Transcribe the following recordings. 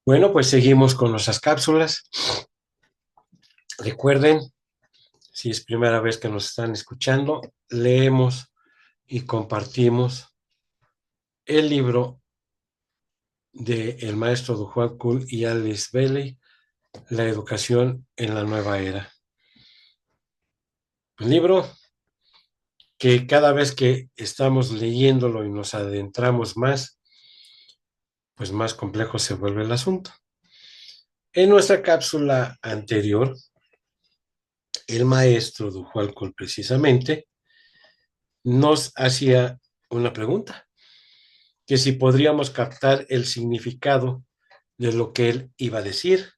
Bueno, pues seguimos con nuestras cápsulas. Recuerden, si es primera vez que nos están escuchando, leemos y compartimos el libro de el maestro Juan Kuhn y Alice Bailey, La educación en la nueva era. Un libro que cada vez que estamos leyéndolo y nos adentramos más, pues más complejo se vuelve el asunto. En nuestra cápsula anterior, el maestro Juan Kuhn precisamente nos hacía una pregunta, que si podríamos captar el significado de lo que él iba a decir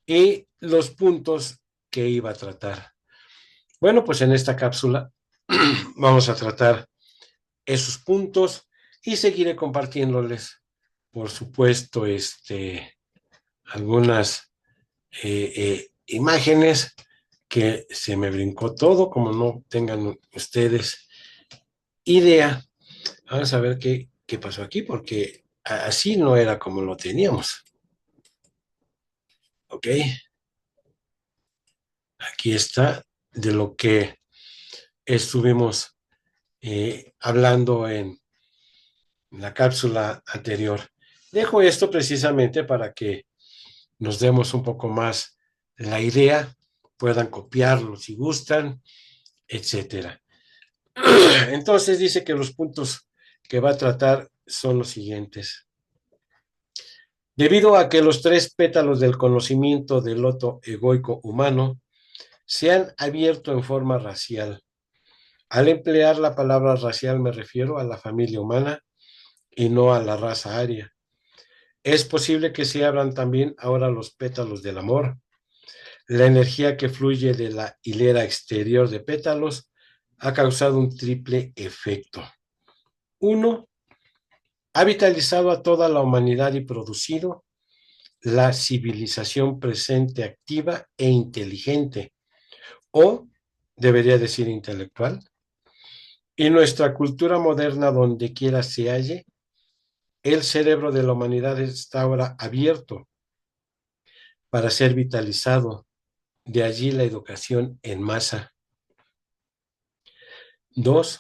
y los puntos que iba a tratar. Bueno, pues en esta cápsula vamos a tratar esos puntos y seguiré compartiéndoles, por supuesto, algunas imágenes que se me brincó todo, como no tengan ustedes idea. Vamos a ver qué pasó aquí, porque así no era como lo teníamos. ¿Ok? Aquí está de lo que estuvimos hablando en la cápsula anterior. Dejo esto precisamente para que nos demos un poco más la idea, puedan copiarlo si gustan, etcétera. Entonces dice que los puntos que va a tratar son los siguientes. Debido a que los tres pétalos del conocimiento del loto egoico humano se han abierto en forma racial. Al emplear la palabra racial me refiero a la familia humana y no a la raza aria. Es posible que se abran también ahora los pétalos del amor. La energía que fluye de la hilera exterior de pétalos ha causado un triple efecto. Uno, ha vitalizado a toda la humanidad y producido la civilización presente activa e inteligente, o debería decir intelectual, y nuestra cultura moderna donde quiera se halle, el cerebro de la humanidad está ahora abierto para ser vitalizado. De allí la educación en masa. Dos,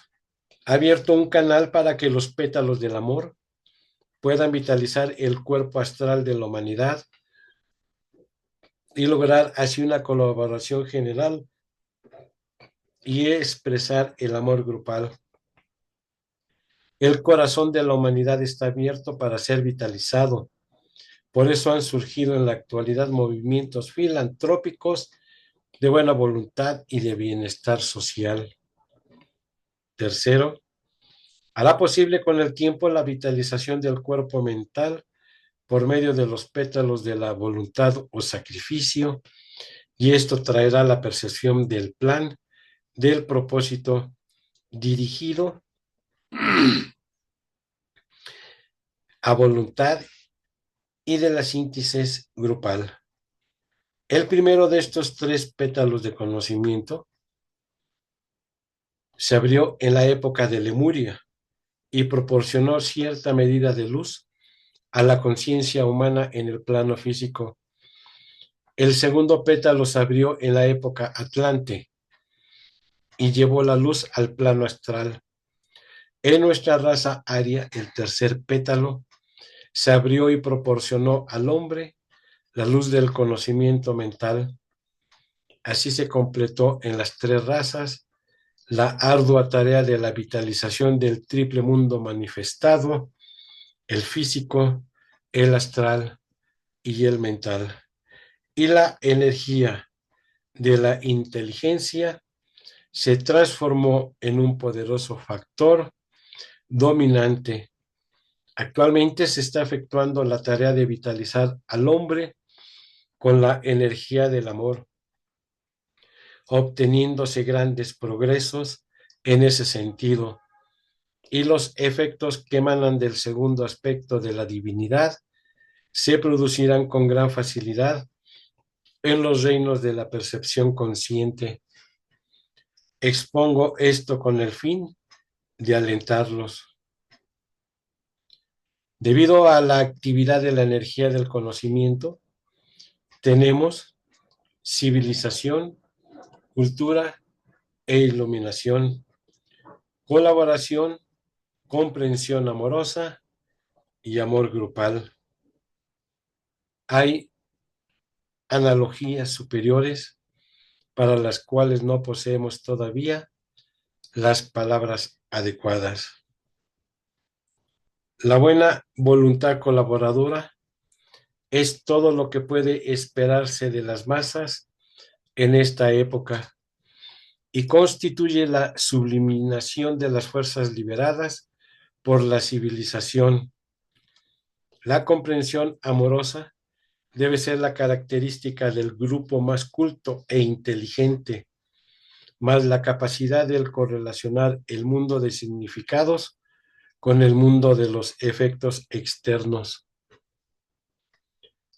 ha abierto un canal para que los pétalos del amor puedan vitalizar el cuerpo astral de la humanidad y lograr así una colaboración general y expresar el amor grupal. El corazón de la humanidad está abierto para ser vitalizado. Por eso han surgido en la actualidad movimientos filantrópicos de buena voluntad y de bienestar social. Tercero, hará posible con el tiempo la vitalización del cuerpo mental por medio de los pétalos de la voluntad o sacrificio, y esto traerá la percepción del plan, del propósito dirigido a voluntad y de la síntesis grupal. El primero de estos tres pétalos de conocimiento se abrió en la época de Lemuria y proporcionó cierta medida de luz a la conciencia humana en el plano físico. El segundo pétalo se abrió en la época Atlante y llevó la luz al plano astral. En nuestra raza aria, el tercer pétalo se abrió y proporcionó al hombre la luz del conocimiento mental. Así se completó en las tres razas la ardua tarea de la vitalización del triple mundo manifestado, el físico, el astral y el mental. Y la energía de la inteligencia se transformó en un poderoso factor dominante. Actualmente se está efectuando la tarea de vitalizar al hombre con la energía del amor, obteniéndose grandes progresos en ese sentido. Y los efectos que emanan del segundo aspecto de la divinidad se producirán con gran facilidad en los reinos de la percepción consciente. Expongo esto con el fin de alentarlos. Debido a la actividad de la energía del conocimiento, tenemos civilización, cultura e iluminación, colaboración, comprensión amorosa y amor grupal. Hay analogías superiores para las cuales no poseemos todavía las palabras adecuadas. La buena voluntad colaboradora es todo lo que puede esperarse de las masas en esta época y constituye la subliminación de las fuerzas liberadas por la civilización. La comprensión amorosa debe ser la característica del grupo más culto e inteligente, más la capacidad de correlacionar el mundo de significados con el mundo de los efectos externos.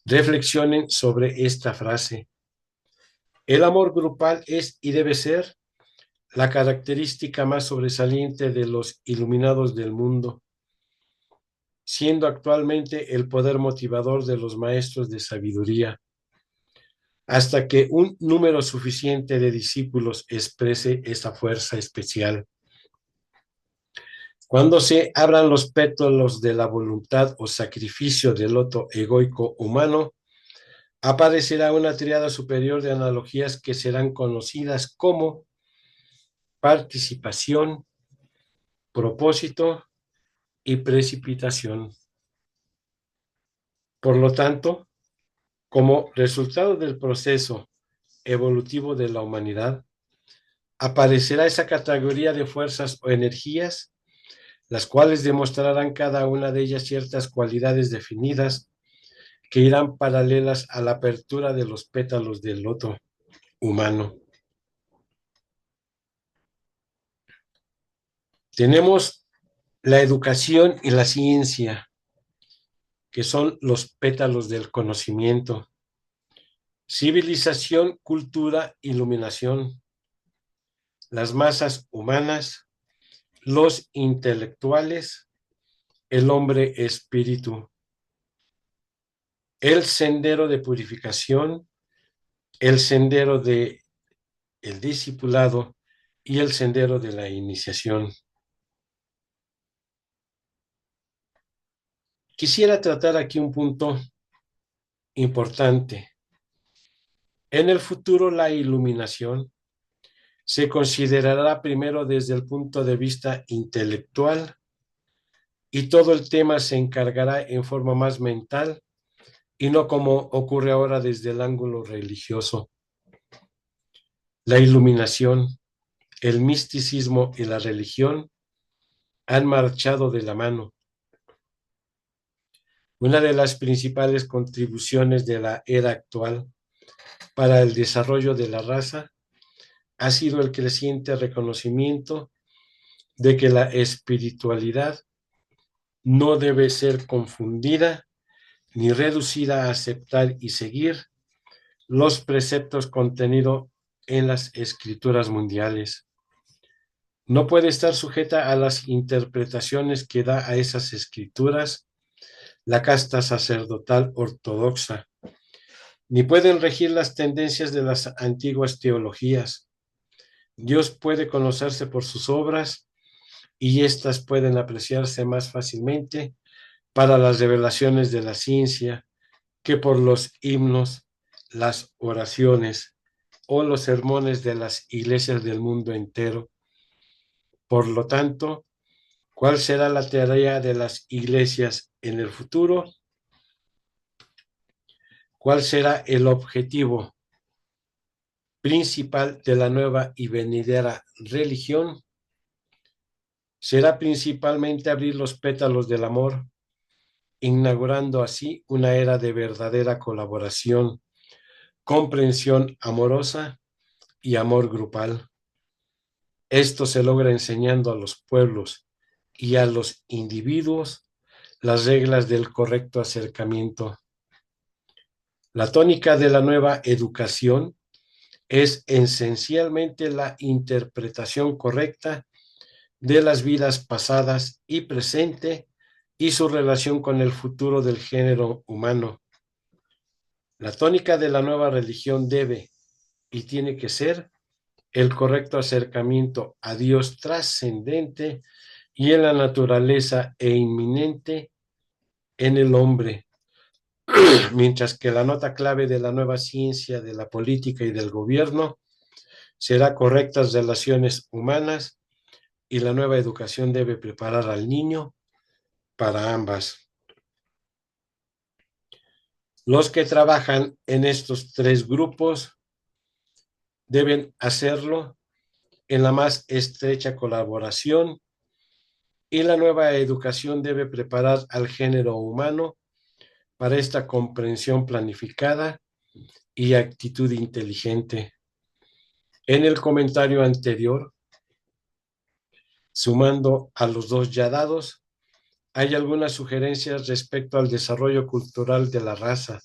Reflexionen sobre esta frase. El amor grupal es y debe ser la característica más sobresaliente de los iluminados del mundo, siendo actualmente el poder motivador de los maestros de sabiduría, hasta que un número suficiente de discípulos exprese esa fuerza especial. Cuando se abran los pétalos de la voluntad o sacrificio del loto egoico humano, aparecerá una tríada superior de analogías que serán conocidas como participación, propósito y precipitación. Por lo tanto, como resultado del proceso evolutivo de la humanidad, aparecerá esa categoría de fuerzas o energías, las cuales demostrarán cada una de ellas ciertas cualidades definidas que irán paralelas a la apertura de los pétalos del loto humano. Tenemos la educación y la ciencia, que son los pétalos del conocimiento. Civilización, cultura, iluminación. Las masas humanas, los intelectuales, el hombre espíritu. El sendero de purificación, el sendero de el discipulado y el sendero de la iniciación. Quisiera tratar aquí un punto importante. En el futuro, la iluminación se considerará primero desde el punto de vista intelectual y todo el tema se encargará en forma más mental y no como ocurre ahora desde el ángulo religioso. La iluminación, el misticismo y la religión han marchado de la mano. Una de las principales contribuciones de la era actual para el desarrollo de la raza ha sido el creciente reconocimiento de que la espiritualidad no debe ser confundida ni reducida a aceptar y seguir los preceptos contenidos en las escrituras mundiales. No puede estar sujeta a las interpretaciones que da a esas escrituras la casta sacerdotal ortodoxa, ni pueden regir las tendencias de las antiguas teologías. Dios puede conocerse por sus obras y éstas pueden apreciarse más fácilmente para las revelaciones de la ciencia que por los himnos, las oraciones o los sermones de las iglesias del mundo entero. Por lo tanto, ¿cuál será la tarea de las iglesias en el futuro? ¿Cuál será el objetivo principal de la nueva y venidera religión? Será principalmente abrir los pétalos del amor, inaugurando así una era de verdadera colaboración, comprensión amorosa y amor grupal. Esto se logra enseñando a los pueblos y a los individuos las reglas del correcto acercamiento. La tónica de la nueva educación es esencialmente la interpretación correcta de las vidas pasadas y presente y su relación con el futuro del género humano. La tónica de la nueva religión debe y tiene que ser el correcto acercamiento a Dios trascendente y en la naturaleza e inminente en el hombre, mientras que la nota clave de la nueva ciencia de la política y del gobierno será correctas relaciones humanas y la nueva educación debe preparar al niño para ambas. Los que trabajan en estos tres grupos deben hacerlo en la más estrecha colaboración y la nueva educación debe preparar al género humano para esta comprensión planificada y actitud inteligente. En el comentario anterior, sumando a los dos ya dados, hay algunas sugerencias respecto al desarrollo cultural de la raza.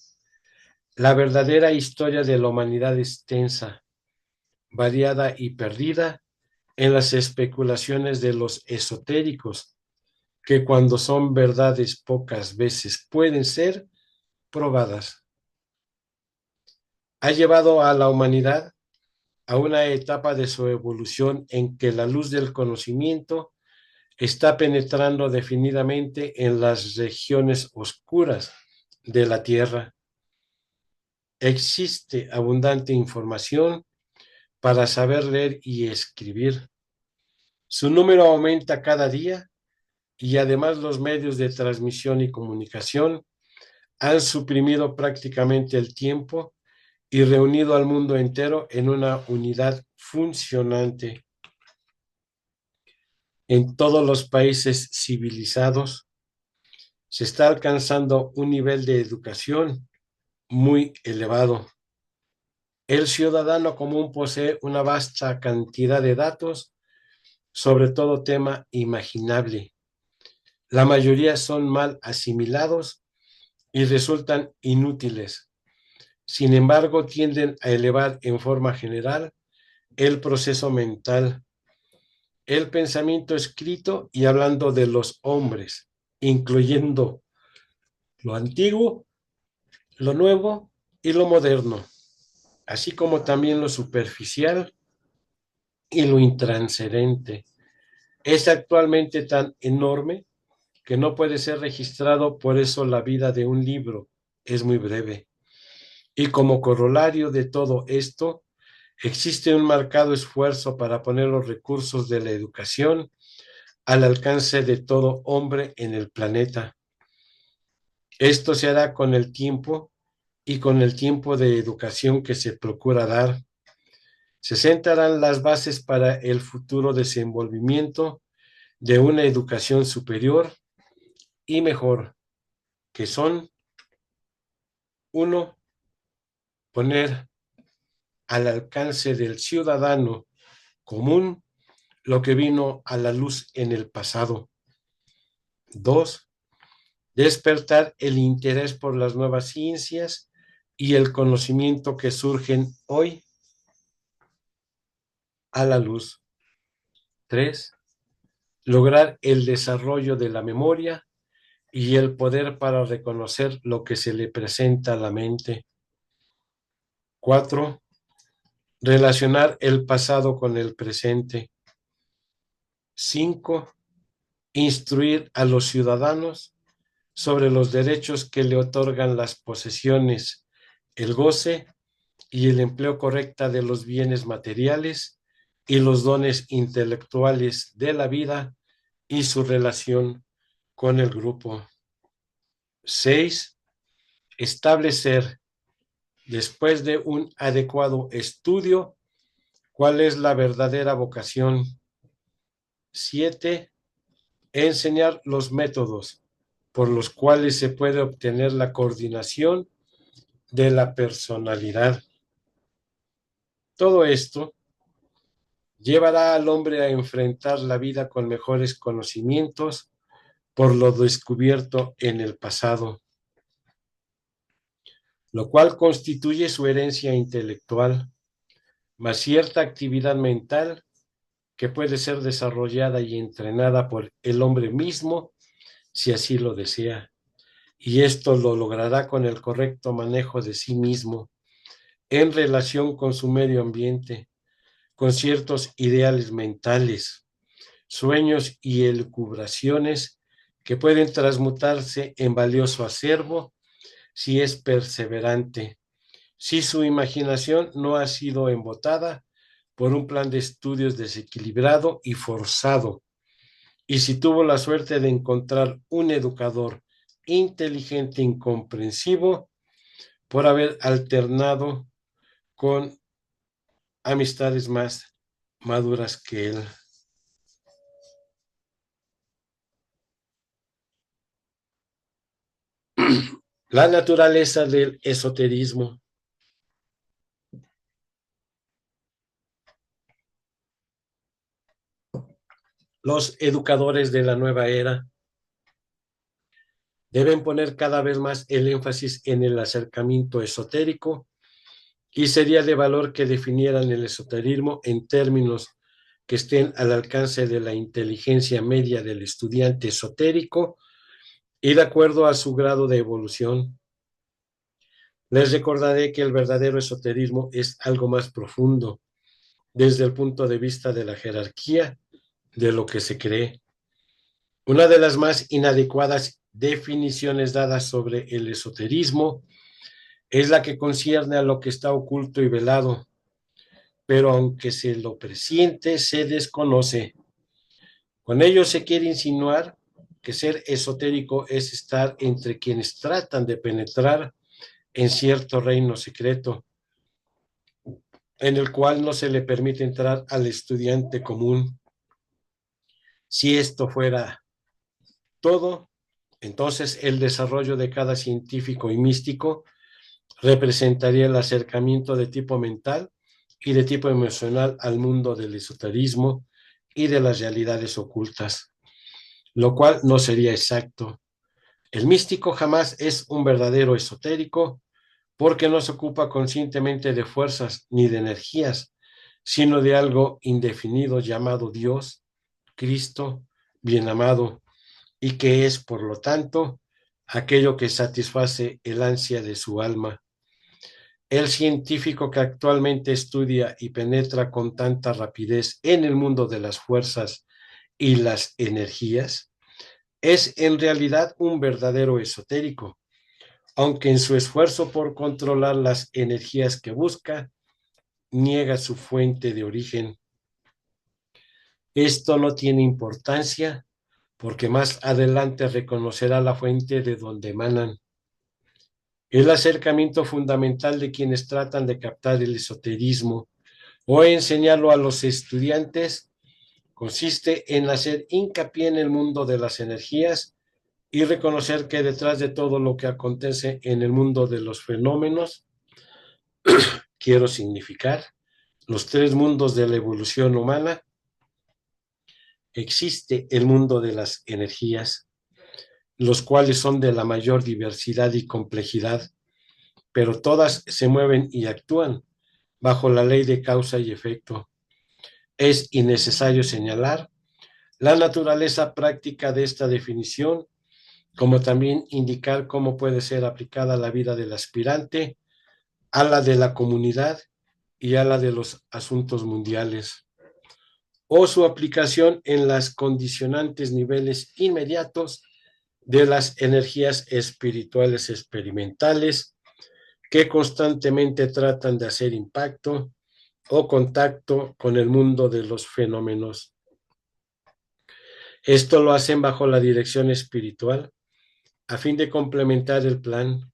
La verdadera historia de la humanidad es tensa, variada y perdida en las especulaciones de los esotéricos, que cuando son verdades pocas veces pueden ser probadas. Ha llevado a la humanidad a una etapa de su evolución en que la luz del conocimiento está penetrando definidamente en las regiones oscuras de la Tierra. Existe abundante información para saber leer y escribir. Su número aumenta cada día y además los medios de transmisión y comunicación han suprimido prácticamente el tiempo y reunido al mundo entero en una unidad funcionante. En todos los países civilizados se está alcanzando un nivel de educación muy elevado. El ciudadano común posee una vasta cantidad de datos sobre todo tema imaginable. La mayoría son mal asimilados y resultan inútiles. Sin embargo, tienden a elevar en forma general el proceso mental, el pensamiento escrito y hablando de los hombres, incluyendo lo antiguo, lo nuevo y lo moderno, así como también lo superficial y lo intranscendente. Es actualmente tan enorme que no puede ser registrado, por eso la vida de un libro es muy breve. Y como corolario de todo esto, existe un marcado esfuerzo para poner los recursos de la educación al alcance de todo hombre en el planeta. Esto se hará con el tiempo y con el tiempo de educación que se procura dar. Se sentarán las bases para el futuro desenvolvimiento de una educación superior y mejor, que son, uno, poner al alcance del ciudadano común lo que vino a la luz en el pasado. Dos, despertar el interés por las nuevas ciencias y el conocimiento que surgen hoy a la luz. Tres, lograr el desarrollo de la memoria y el poder para reconocer lo que se le presenta a la mente. Cuatro, relacionar el pasado con el presente. Cinco, instruir a los ciudadanos sobre los derechos que le otorgan las posesiones, el goce y el empleo correcta de los bienes materiales y los dones intelectuales de la vida y su relación con el grupo. 6. Establecer, después de un adecuado estudio, cuál es la verdadera vocación. 7. Enseñar los métodos por los cuales se puede obtener la coordinación de la personalidad. Todo esto llevará al hombre a enfrentar la vida con mejores conocimientos por lo descubierto en el pasado, lo cual constituye su herencia intelectual, más cierta actividad mental que puede ser desarrollada y entrenada por el hombre mismo si así lo desea, y esto lo logrará con el correcto manejo de sí mismo en relación con su medio ambiente, con ciertos ideales mentales, sueños y elucubraciones que pueden transmutarse en valioso acervo si es perseverante, si su imaginación no ha sido embotada por un plan de estudios desequilibrado y forzado, y si tuvo la suerte de encontrar un educador inteligente e incomprensivo por haber alternado con amistades más maduras que él. La naturaleza del esoterismo. Los educadores de la nueva era deben poner cada vez más el énfasis en el acercamiento esotérico, y sería de valor que definieran el esoterismo en términos que estén al alcance de la inteligencia media del estudiante esotérico y de acuerdo a su grado de evolución. Les recordaré que el verdadero esoterismo es algo más profundo desde el punto de vista de la jerarquía de lo que se cree. Una de las más inadecuadas definiciones dadas sobre el esoterismo es la que concierne a lo que está oculto y velado, pero aunque se lo presiente, se desconoce. Con ello se quiere insinuar que ser esotérico es estar entre quienes tratan de penetrar en cierto reino secreto, en el cual no se le permite entrar al estudiante común. Si esto fuera todo, entonces el desarrollo de cada científico y místico representaría el acercamiento de tipo mental y de tipo emocional al mundo del esoterismo y de las realidades ocultas, lo cual no sería exacto. El místico jamás es un verdadero esotérico porque no se ocupa conscientemente de fuerzas ni de energías, sino de algo indefinido llamado Dios, Cristo, bien amado, y que es, por lo tanto, aquello que satisface el ansia de su alma. El científico que actualmente estudia y penetra con tanta rapidez en el mundo de las fuerzas y las energías es en realidad un verdadero esotérico, aunque en su esfuerzo por controlar las energías que busca, niega su fuente de origen. Esto no tiene importancia porque más adelante reconocerá la fuente de donde emanan. El acercamiento fundamental de quienes tratan de captar el esoterismo o enseñarlo a los estudiantes consiste en hacer hincapié en el mundo de las energías y reconocer que detrás de todo lo que acontece en el mundo de los fenómenos, quiero significar, los tres mundos de la evolución humana, existe el mundo de las energías, los cuales son de la mayor diversidad y complejidad, pero todas se mueven y actúan bajo la ley de causa y efecto. Es innecesario señalar la naturaleza práctica de esta definición, como también indicar cómo puede ser aplicada a la vida del aspirante, a la de la comunidad y a la de los asuntos mundiales, o su aplicación en las condicionantes niveles inmediatos de las energías espirituales experimentales que constantemente tratan de hacer impacto o contacto con el mundo de los fenómenos. Esto lo hacen bajo la dirección espiritual a fin de complementar el plan.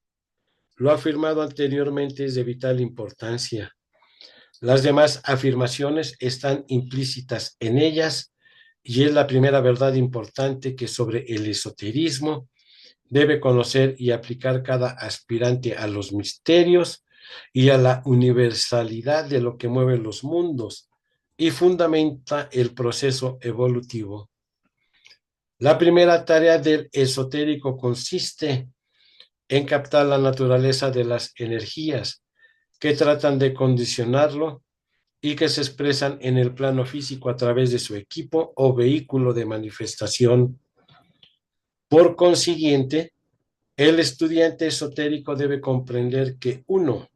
Lo afirmado anteriormente es de vital importancia. Las demás afirmaciones están implícitas en ellas y es la primera verdad importante que sobre el esoterismo debe conocer y aplicar cada aspirante a los misterios y a la universalidad de lo que mueve los mundos y fundamenta el proceso evolutivo. La primera tarea del esotérico consiste en captar la naturaleza de las energías que tratan de condicionarlo y que se expresan en el plano físico a través de su equipo o vehículo de manifestación. Por consiguiente, el estudiante esotérico debe comprender que uno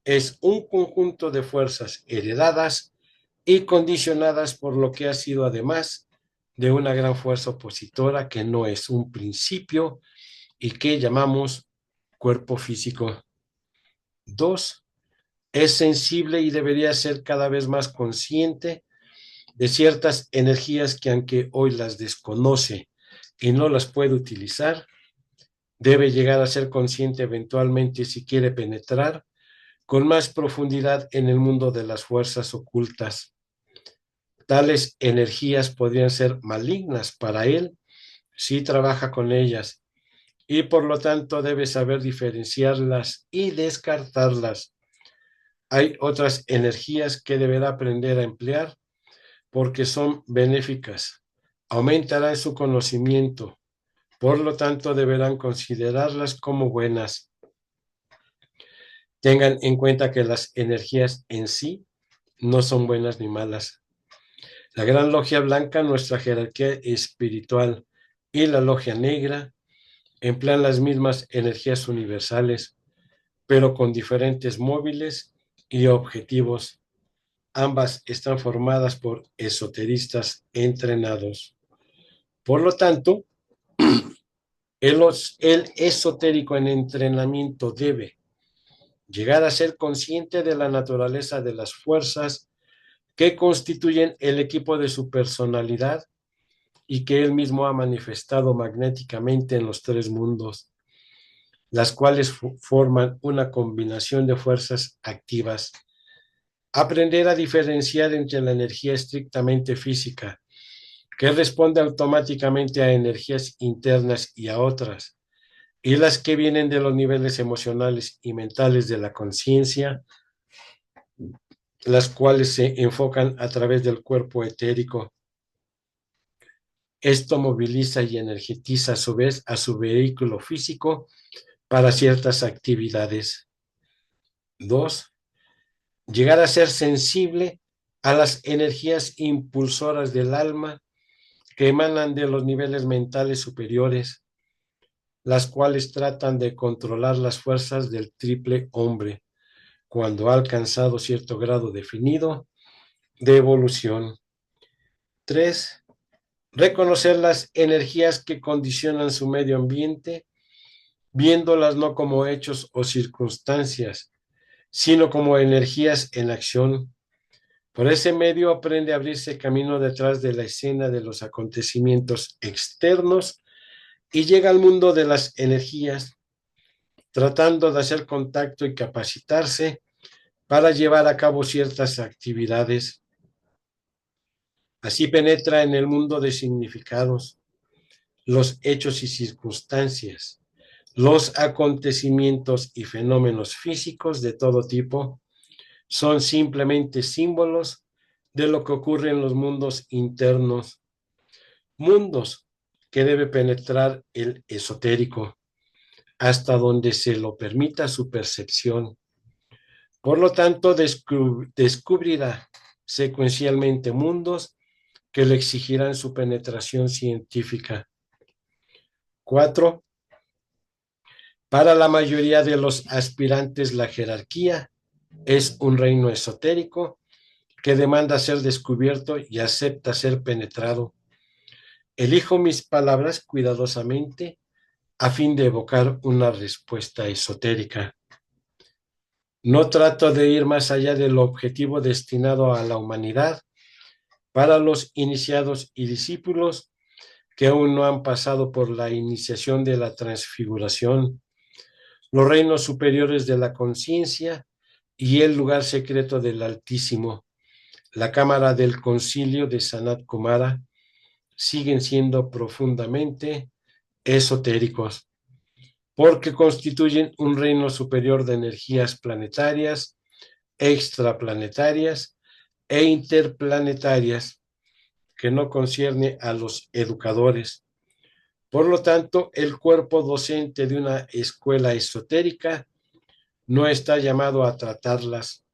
es un conjunto de fuerzas heredadas y condicionadas por lo que ha sido además de una gran fuerza opositora que no es un principio y que llamamos cuerpo físico. Dos, es sensible y debería ser cada vez más consciente de ciertas energías que aunque hoy las desconoce y no las puede utilizar, debe llegar a ser consciente eventualmente si quiere penetrar con más profundidad en el mundo de las fuerzas ocultas. Tales energías podrían ser malignas para él si trabaja con ellas y por lo tanto debe saber diferenciarlas y descartarlas. Hay otras energías que deberá aprender a emplear porque son benéficas, aumentarán su conocimiento, por lo tanto deberán considerarlas como buenas. Tengan en cuenta que las energías en sí no son buenas ni malas. La Gran Logia Blanca, nuestra jerarquía espiritual, y la Logia Negra emplean las mismas energías universales, pero con diferentes móviles y objetivos. Ambas están formadas por esoteristas entrenados. Por lo tanto, el esotérico en entrenamiento debe llegar a ser consciente de la naturaleza de las fuerzas que constituyen el equipo de su personalidad y que él mismo ha manifestado magnéticamente en los tres mundos, las cuales forman una combinación de fuerzas activas. Aprender a diferenciar entre la energía estrictamente física, que responde automáticamente a energías internas y a otras, y las que vienen de los niveles emocionales y mentales de la conciencia, las cuales se enfocan a través del cuerpo etérico. Esto moviliza y energetiza a su vez a su vehículo físico para ciertas actividades. Dos, llegar a ser sensible a las energías impulsoras del alma que emanan de los niveles mentales superiores, las cuales tratan de controlar las fuerzas del triple hombre cuando ha alcanzado cierto grado definido de evolución. Tres, reconocer las energías que condicionan su medio ambiente, viéndolas no como hechos o circunstancias, sino como energías en acción. Por ese medio aprende a abrirse camino detrás de la escena de los acontecimientos externos y llega al mundo de las energías, tratando de hacer contacto y capacitarse para llevar a cabo ciertas actividades. Así penetra en el mundo de significados, los hechos y circunstancias, los acontecimientos y fenómenos físicos de todo tipo son simplemente símbolos de lo que ocurre en los mundos internos, mundos que debe penetrar el esotérico hasta donde se lo permita su percepción. Por lo tanto, descubrirá secuencialmente mundos que le exigirán su penetración científica. 4. Para la mayoría de los aspirantes, la jerarquía es un reino esotérico que demanda ser descubierto y acepta ser penetrado. Elijo mis palabras cuidadosamente a fin de evocar una respuesta esotérica. No trato de ir más allá del objetivo destinado a la humanidad para los iniciados y discípulos que aún no han pasado por la iniciación de la transfiguración, los reinos superiores de la conciencia y el lugar secreto del Altísimo, la cámara del concilio de Sanat Kumara, siguen siendo profundamente esotéricos, porque constituyen un reino superior de energías planetarias, extraplanetarias e interplanetarias que no concierne a los educadores. Por lo tanto, el cuerpo docente de una escuela esotérica no está llamado a tratarlas.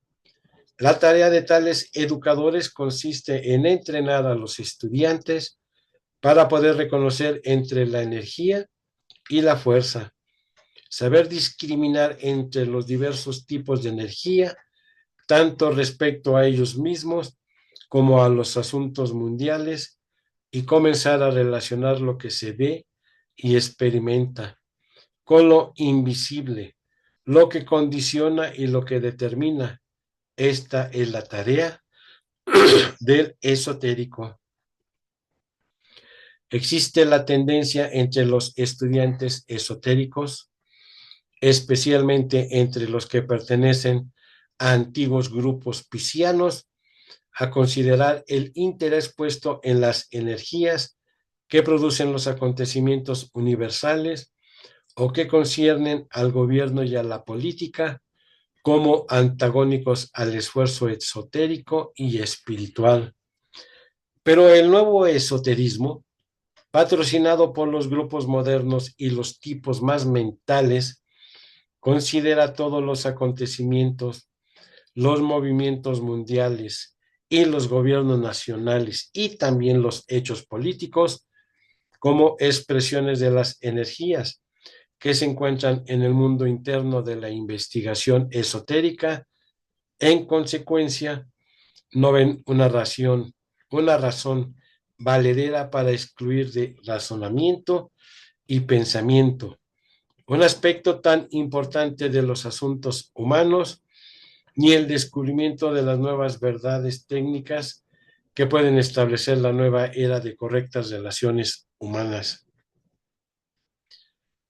La tarea de tales educadores consiste en entrenar a los estudiantes para poder reconocer entre la energía y la fuerza, saber discriminar entre los diversos tipos de energía, tanto respecto a ellos mismos como a los asuntos mundiales, y comenzar a relacionar lo que se ve y experimenta con lo invisible, lo que condiciona y lo que determina. Esta es la tarea del esotérico. Existe la tendencia entre los estudiantes esotéricos, especialmente entre los que pertenecen a antiguos grupos piscianos, a considerar el interés puesto en las energías que producen los acontecimientos universales o que conciernen al gobierno y a la política como antagónicos al esfuerzo esotérico y espiritual. Pero el nuevo esoterismo, patrocinado por los grupos modernos y los tipos más mentales, considera todos los acontecimientos, los movimientos mundiales y los gobiernos nacionales y también los hechos políticos como expresiones de las energías que se encuentran en el mundo interno de la investigación esotérica. En consecuencia, no ven una razón valedera para excluir de razonamiento y pensamiento un aspecto tan importante de los asuntos humanos, ni el descubrimiento de las nuevas verdades técnicas que pueden establecer la nueva era de correctas relaciones humanas.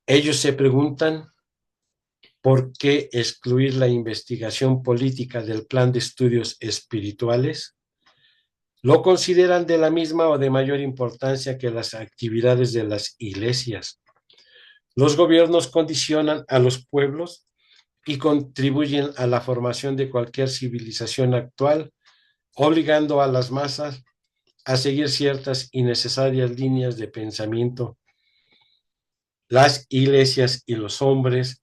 Ellos se preguntan por qué excluir la investigación política del plan de estudios espirituales. Lo consideran de la misma o de mayor importancia que las actividades de las iglesias. Los gobiernos condicionan a los pueblos y contribuyen a la formación de cualquier civilización actual, obligando a las masas a seguir ciertas innecesarias líneas de pensamiento. Las iglesias y los hombres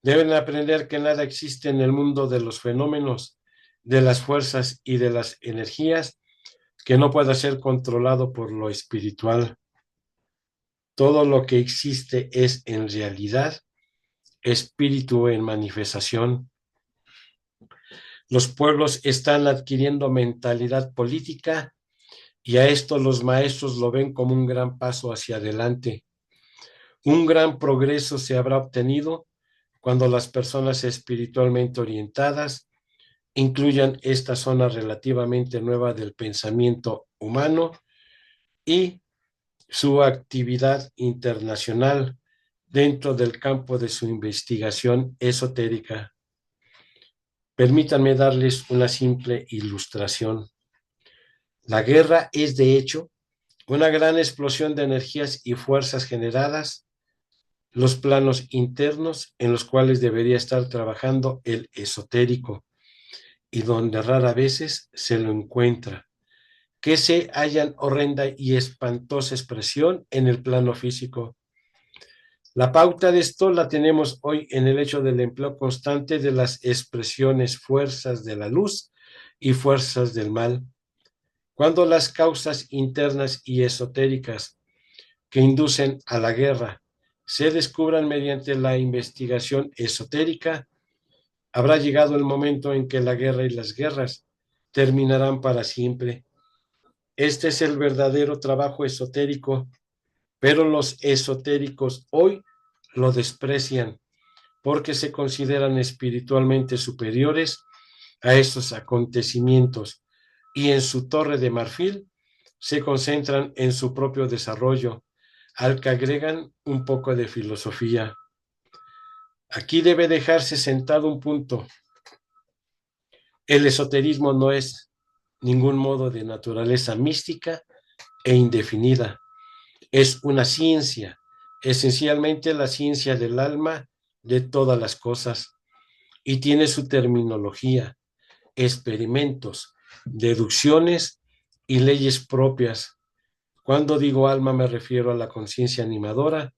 deben aprender que nada existe en el mundo de los fenómenos, de las fuerzas y de las energías que no pueda ser controlado por lo espiritual. Todo lo que existe es en realidad espíritu en manifestación. Los pueblos están adquiriendo mentalidad política y a esto los maestros lo ven como un gran paso hacia adelante. Un gran progreso se habrá obtenido cuando las personas espiritualmente orientadas incluyan esta zona relativamente nueva del pensamiento humano y su actividad internacional dentro del campo de su investigación esotérica. Permítanme darles una simple ilustración. La guerra es, de hecho, una gran explosión de energías y fuerzas generadas, los planos internos en los cuales debería estar trabajando el esotérico y donde rara veces se lo encuentra, que se hallan horrenda y espantosa expresión en el plano físico. La pauta de esto la tenemos hoy en el hecho del empleo constante de las expresiones fuerzas de la luz y fuerzas del mal. Cuando las causas internas y esotéricas que inducen a la guerra se descubran mediante la investigación esotérica, habrá llegado el momento en que la guerra y las guerras terminarán para siempre. Este es el verdadero trabajo esotérico, pero los esotéricos hoy lo desprecian porque se consideran espiritualmente superiores a estos acontecimientos y en su torre de marfil se concentran en su propio desarrollo, al que agregan un poco de filosofía. Aquí debe dejarse sentado un punto. El esoterismo no es ningún modo de naturaleza mística e indefinida. Es una ciencia, esencialmente la ciencia del alma de todas las cosas, y tiene su terminología, experimentos, deducciones y leyes propias. Cuando digo alma me refiero a la conciencia animadora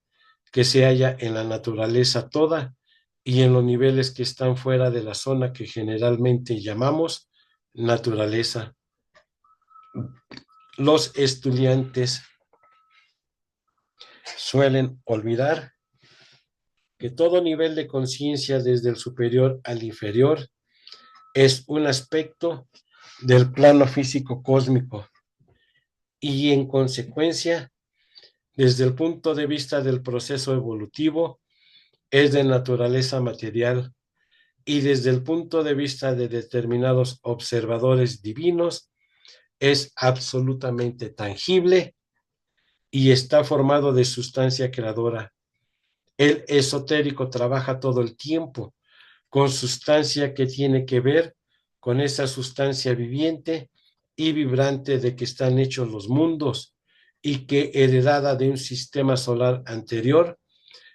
que se halla en la naturaleza toda y en los niveles que están fuera de la zona que generalmente llamamos naturaleza. Los estudiantes suelen olvidar que todo nivel de conciencia, desde el superior al inferior, es un aspecto del plano físico cósmico y, en consecuencia, desde el punto de vista del proceso evolutivo, es de naturaleza material, y desde el punto de vista de determinados observadores divinos es absolutamente tangible y está formado de sustancia creadora. El esotérico trabaja todo el tiempo con sustancia que tiene que ver con esa sustancia viviente y vibrante de que están hechos los mundos, y que, heredada de un sistema solar anterior,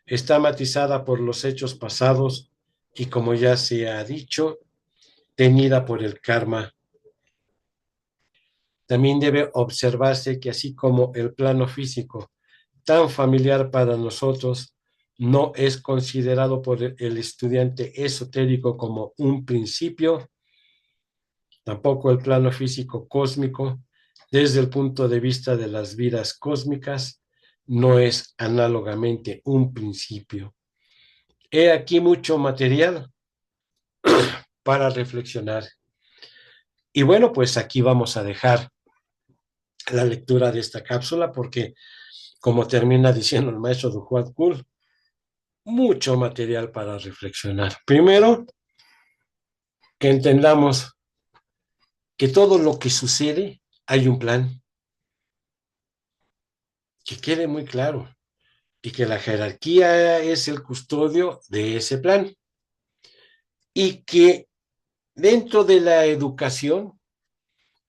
está matizada por los hechos pasados y, como ya se ha dicho, teñida por el karma. También debe observarse que, así como el plano físico, tan familiar para nosotros, no es considerado por el estudiante esotérico como un principio, tampoco el plano físico cósmico, desde el punto de vista de las vidas cósmicas, no es análogamente un principio. He aquí mucho material para reflexionar. Y bueno, pues aquí vamos a dejar la lectura de esta cápsula, porque, como termina diciendo el maestro Duhuat Kul, mucho material para reflexionar. Primero, que entendamos que todo lo que sucede hay un plan, que quede muy claro, y que la jerarquía es el custodio de ese plan, y que dentro de la educación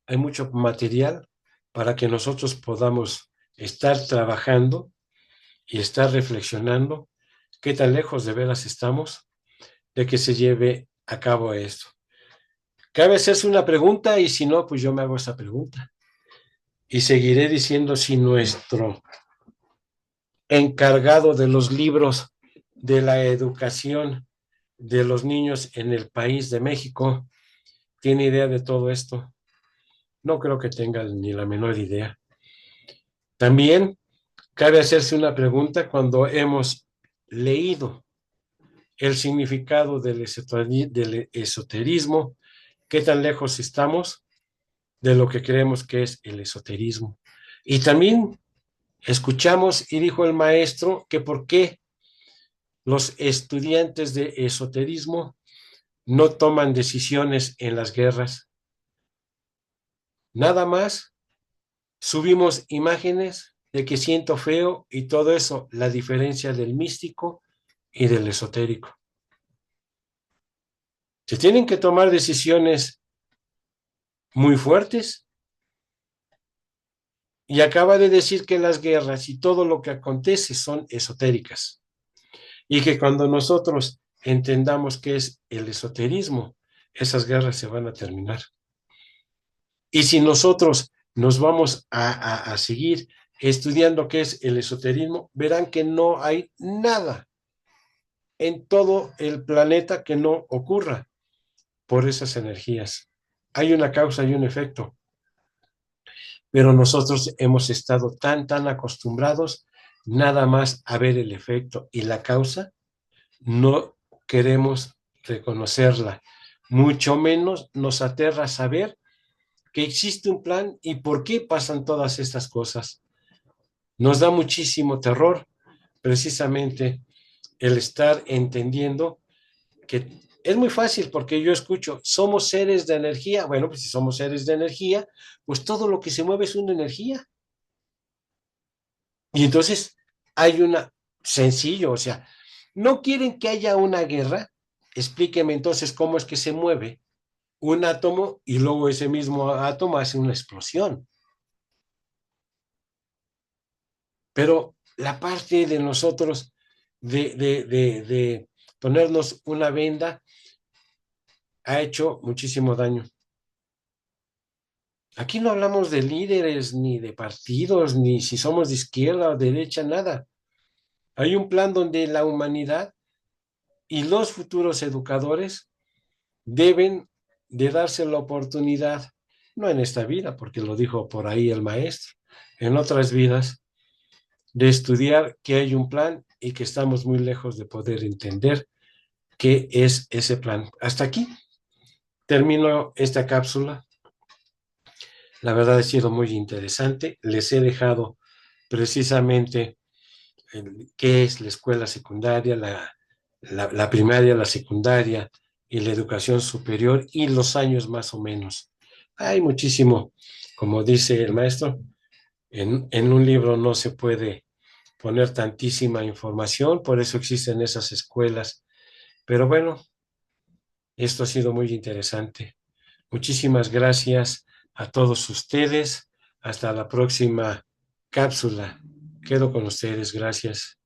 hay mucho material para que nosotros podamos estar trabajando y estar reflexionando qué tan lejos de veras estamos de que se lleve a cabo esto. Cabe hacerse una pregunta, y si no, pues yo me hago esa pregunta. Y seguiré diciendo si nuestro encargado de los libros de la educación de los niños en el país de México tiene idea de todo esto. No creo que tenga ni la menor idea. También cabe hacerse una pregunta cuando hemos leído el significado del esoterismo, qué tan lejos estamos de lo que creemos que es el esoterismo. Y también escuchamos, y dijo el maestro, que por qué los estudiantes de esoterismo no toman decisiones en las guerras. Nada más subimos imágenes de que siento feo y todo eso, la diferencia del místico y del esotérico. Se tienen que tomar decisiones muy fuertes, y acaba de decir que las guerras y todo lo que acontece son esotéricas, y que cuando nosotros entendamos qué es el esoterismo, esas guerras se van a terminar. Y si nosotros nos vamos a seguir estudiando qué es el esoterismo, verán que no hay nada en todo el planeta que no ocurra por esas energías. Hay una causa y un efecto, pero nosotros hemos estado tan acostumbrados nada más a ver el efecto y la causa, no queremos reconocerla. Mucho menos nos aterra saber que existe un plan y por qué pasan todas estas cosas. Nos da muchísimo terror precisamente el estar entendiendo que es muy fácil, porque yo escucho, somos seres de energía. Bueno, pues si somos seres de energía, pues todo lo que se mueve es una energía. Y entonces hay una, sencillo, o sea, no quieren que haya una guerra, explíqueme entonces cómo es que se mueve un átomo y luego ese mismo átomo hace una explosión. Pero la parte de nosotros de ponernos una venda ha hecho muchísimo daño. Aquí no hablamos de líderes, ni de partidos, ni si somos de izquierda o derecha, nada. Hay un plan donde la humanidad y los futuros educadores deben de darse la oportunidad, no en esta vida, porque lo dijo por ahí el maestro, en otras vidas, de estudiar que hay un plan y que estamos muy lejos de poder entender qué es ese plan. Hasta aquí termino esta cápsula. La verdad ha sido muy interesante. Les he dejado precisamente qué es la escuela secundaria, la primaria, la secundaria y la educación superior y los años más o menos. Hay muchísimo, como dice el maestro, en un libro no se puede poner tantísima información, por eso existen esas escuelas. Pero bueno, esto ha sido muy interesante. Muchísimas gracias a todos ustedes. Hasta la próxima cápsula. Quedo con ustedes. Gracias.